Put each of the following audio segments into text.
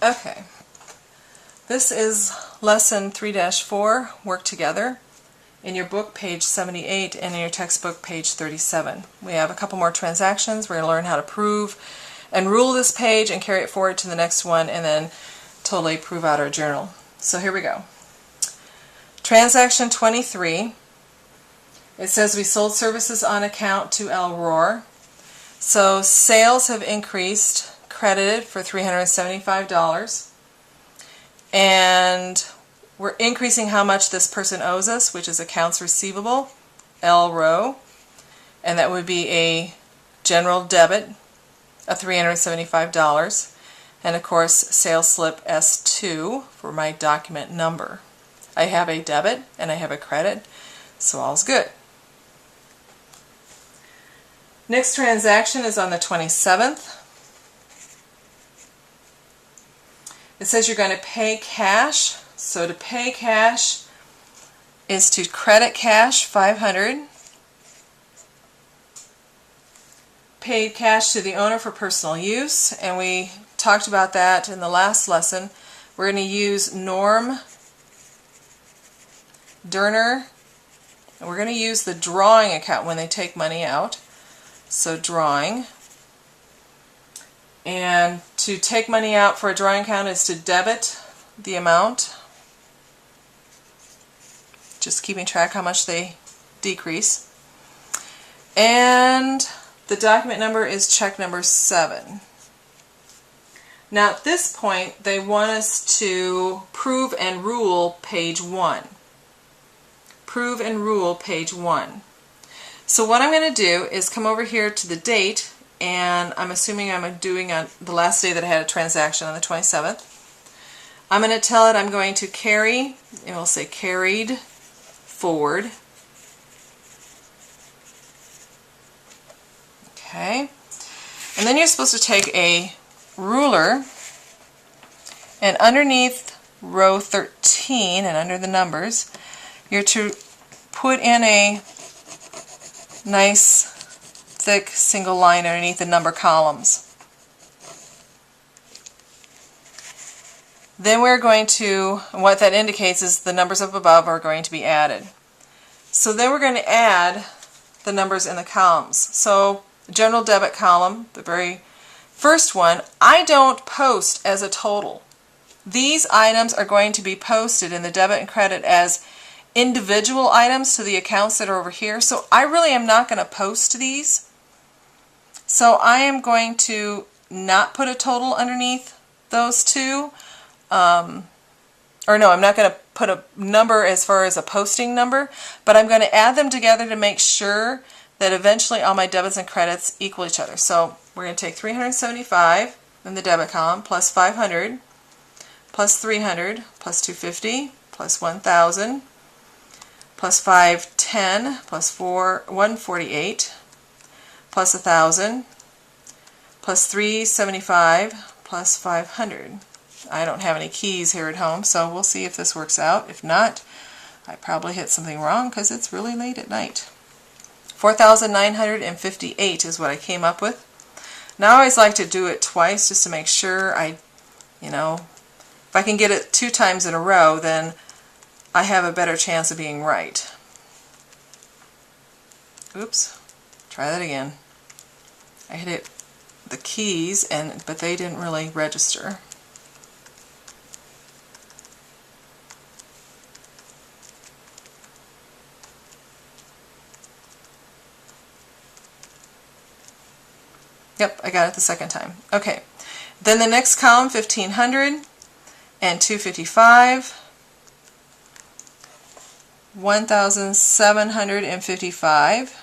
Okay, this is lesson 3-4, Work Together, in your book, page 78, and in your textbook, page 37. We have a couple more transactions. We're going to learn how to prove and rule this page and carry it forward to the next one, and then totally prove out our journal. So here we go. Transaction 23. It says we sold services on account to L. Rohr. So sales have increased, credited for $375. And we're increasing how much this person owes us, which is accounts receivable, L. Row. And that would be a general debit of $375. And of course, sales slip S2 for my document number. I have a debit and I have a credit, so all's good. Next transaction is on the 27th. It says you're going to pay cash. So to pay cash is to credit cash $500. Paid cash to the owner for personal use, and we talked about that in the last lesson. We're going to use Norm Derner, and we're going to use the drawing account when they take money out. So drawing, and to take money out for a drawing account is to debit the amount, just keeping track how much they decrease, and the document number is check number 7. Now at this point they want us to prove and rule page 1. Prove and rule page 1. So what I'm going to do is come over here to the date, and I'm assuming I'm doing on the last day that I had a transaction on the 27th. I'm going to tell it I'm going to carry, and we'll say carried forward. Okay. And then you're supposed to take a ruler, and underneath row 13 and under the numbers, you're to put in a nice thick single line underneath the number columns. Then we're going to, what that indicates is the numbers up above are going to be added. So then we're going to add the numbers in the columns. So general debit column, the very first one, I don't post as a total. These items are going to be posted in the debit and credit as individual items to the accounts that are over here. So I really am not going to post these. So I am going to not put a total underneath those two. Or no, I'm not going to put a number as far as a posting number, but I'm going to add them together to make sure that eventually all my debits and credits equal each other. So we're going to take 375 in the debit column plus 500 plus 300 plus 250 plus 1,000 plus 510 plus 148 plus 1,000 plus 375 plus 500. I don't have any keys here at home, so we'll see if this works out. If not, I probably hit something wrong because it's really late at night. 4,958 is what I came up with. Now I always like to do it twice just to make sure if I can get it 2 times in a row, then I have a better chance of being right. Oops, try that again. I hit the keys, but they didn't really register. Yep, I got it the second time. Okay, then the next column, 1,500 and 255. 1,755.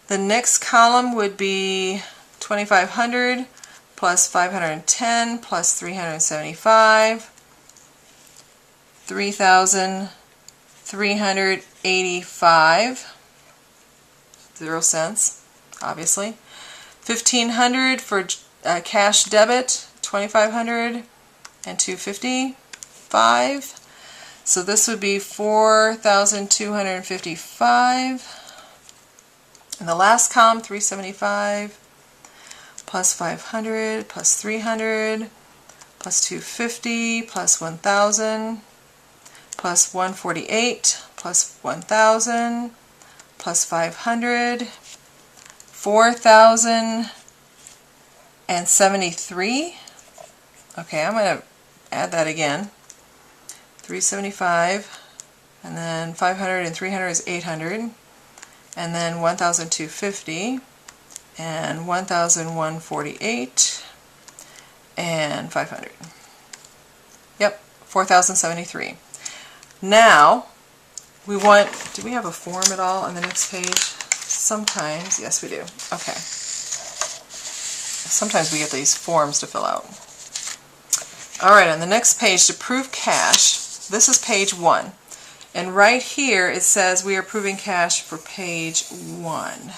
The next column would be 2,500 plus 510 plus 375. 3,385. 0 cents, obviously. 1,500 for cash debit, 2,500 and 255. So this would be 4,255. And the last column, 375 plus 500, plus 300, plus 250, plus 1,000, plus 148, plus 1,000, plus 500, 4,073. Okay, I'm going to add that again. 375, and then 500 and 300 is 800, and then 1,250, and 1,148, and 500. Yep, 4,073. Now, we want, do we have a form at all on the next page? Sometimes, yes we do. Okay. Sometimes we get these forms to fill out. Alright, on the next page, to prove cash, this is page 1. And right here it says we are proving cash for page 1.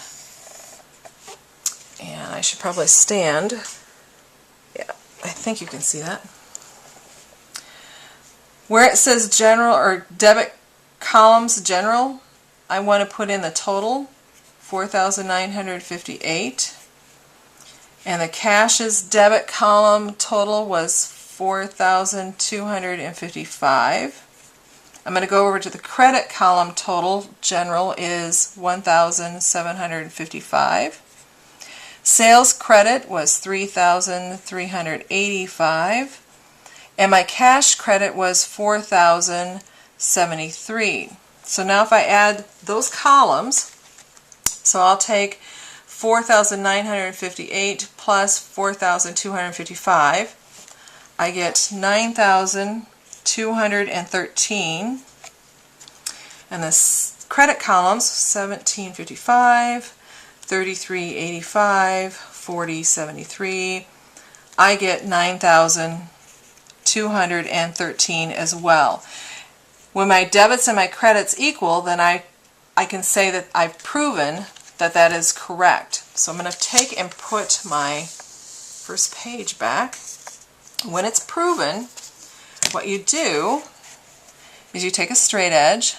And I should probably stand. Yeah, I think you can see that. Where it says general or debit columns general, I want to put in the total, 4,958. And the cash's debit column total was 4,255. I'm going to go over to the credit column total. General is 1,755. Sales credit was 3,385. And my cash credit was 4,073. So now if I add those columns, so I'll take 4,958 plus 4,255. I get 9,213. And the credit columns, 1755, 3385, 4073. I get 9,213 as well. When my debits and my credits equal, then I can say that I've proven that that is correct. So I'm going to take and put my first page back. When it's proven, what you do is you take a straight edge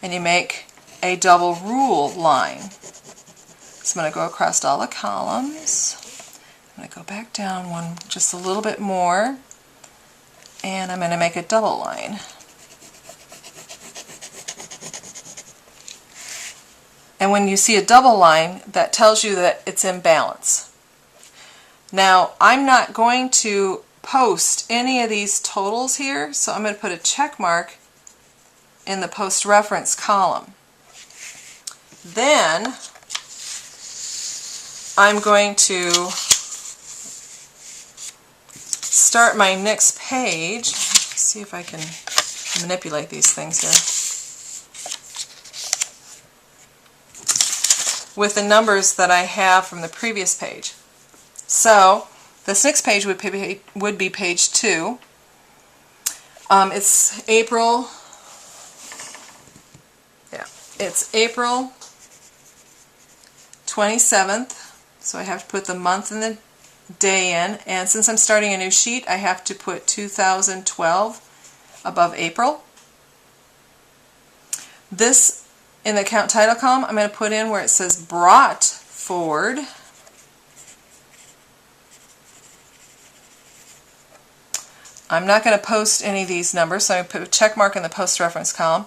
and you make a double rule line. So I'm going to go across all the columns. I'm going to go back down one just a little bit more, and I'm going to make a double line. And when you see a double line, that tells you that it's in balance. Now, I'm not going to post any of these totals here, so I'm going to put a check mark in the post reference column. Then I'm going to start my next page. Let's see if I can manipulate these things here. With the numbers that I have from the previous page. So this next page would be page 2. It's April. Yeah, it's April 27th. So I have to put the month and the day in. And since I'm starting a new sheet, I have to put 2012 above April. This in the account title column, I'm going to put in where it says brought forward. I'm not going to post any of these numbers, so I'm going to put a check mark in the post reference column.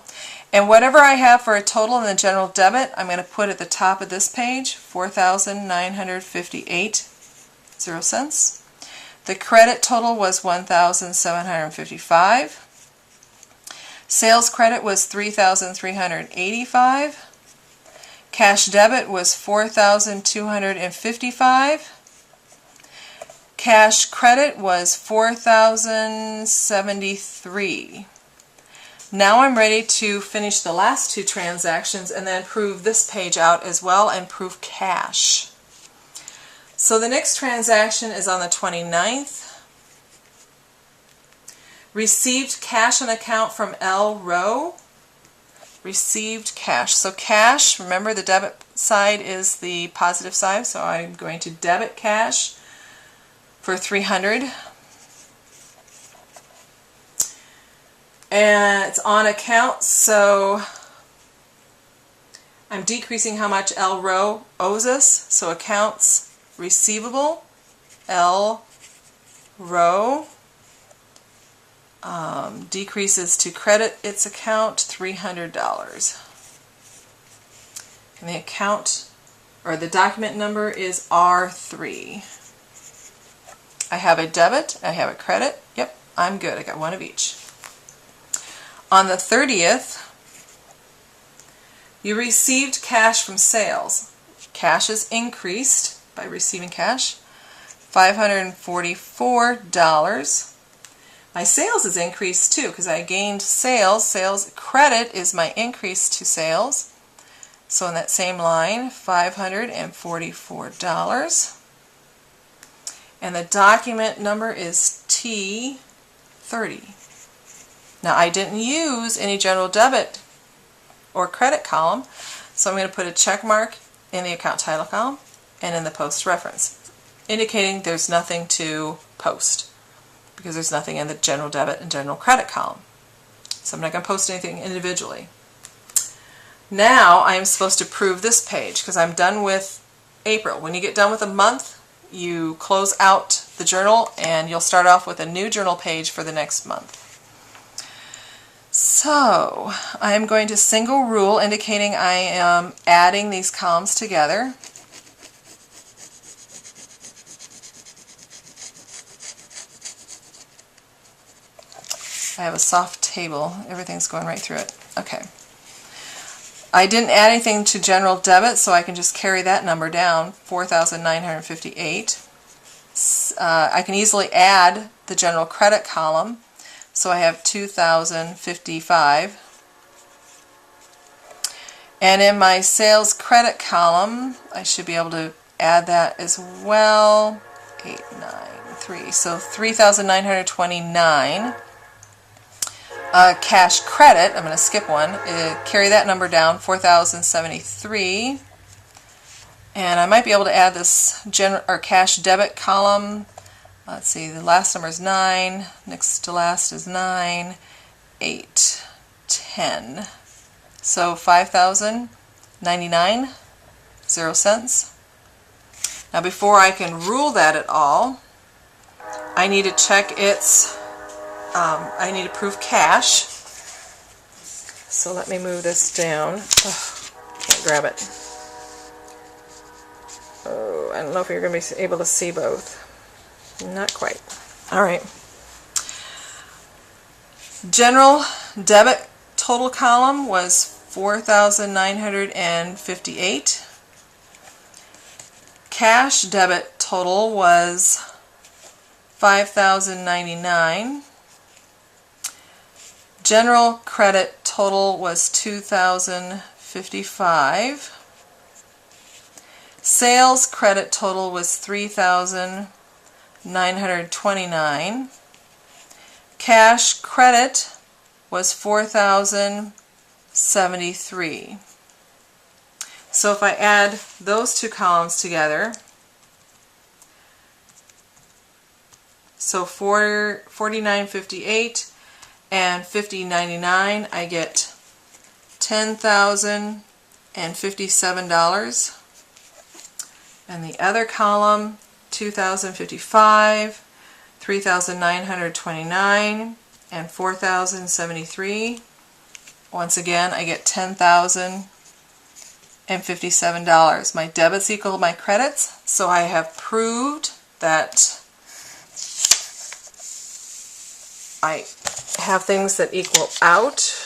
And whatever I have for a total in the general debit, I'm going to put at the top of this page, 4,958.0 cents. The credit total was 1,755. Sales credit was 3,385. Cash debit was 4,255. Cash credit was 4,073. Now I'm ready to finish the last two transactions and then prove this page out as well and prove cash. So the next transaction is on the 29th. Received cash on account from L. Rowe. Received cash. So cash, remember the debit side is the positive side, so I'm going to debit cash for 300. And it's on account, so I'm decreasing how much L. Rowe owes us. So accounts receivable, L row, decreases to credit its account $300. And the account, or the document number is R3. I have a debit, I have a credit. Yep, I'm good. I got one of each. On the 30th, you received cash from sales. Cash is increased by receiving cash, $544. My sales is increased too because I gained sales. Sales credit is my increase to sales. So in that same line, $544. And the document number is T30. Now I didn't use any general debit or credit column, so I'm going to put a check mark in the account title column and in the post reference, indicating there's nothing to post because there's nothing in the general debit and general credit column. So I'm not going to post anything individually. Now I'm supposed to prove this page because I'm done with April. When you get done with a month, you close out the journal and you'll start off with a new journal page for the next month. So I'm going to single rule, indicating I am adding these columns together. I have a soft table. Everything's going right through it. Okay. I didn't add anything to general debit, so I can just carry that number down, 4,958. I can easily add the general credit column, so I have 2,055. And in my sales credit column, I should be able to add that as well, 893, so 3,929. Cash credit, I'm going to skip one, carry that number down, 4,073. And I might be able to add this cash debit column. Let's see, the last number is 9, next to last is 9, 8, 10. So 5,099, 0 cents. Now before I can rule that at all, I need to check its I need to prove cash. So let me move this down. Oh, can't grab it. Oh, I don't know if you're going to be able to see both. Not quite. Alright. General debit total column was 4,958. Cash debit total was 5,099. General credit total was 2,055. Sales credit total was 3,929. Cash credit was 4,073. So if I add those two columns together, so 49.58 and 50.99, I get $10,057. And the other column, 2,055, 3,929, and 4,073. Once again, I get $10,057. My debits equal my credits, so I have proved that I have things that equal out.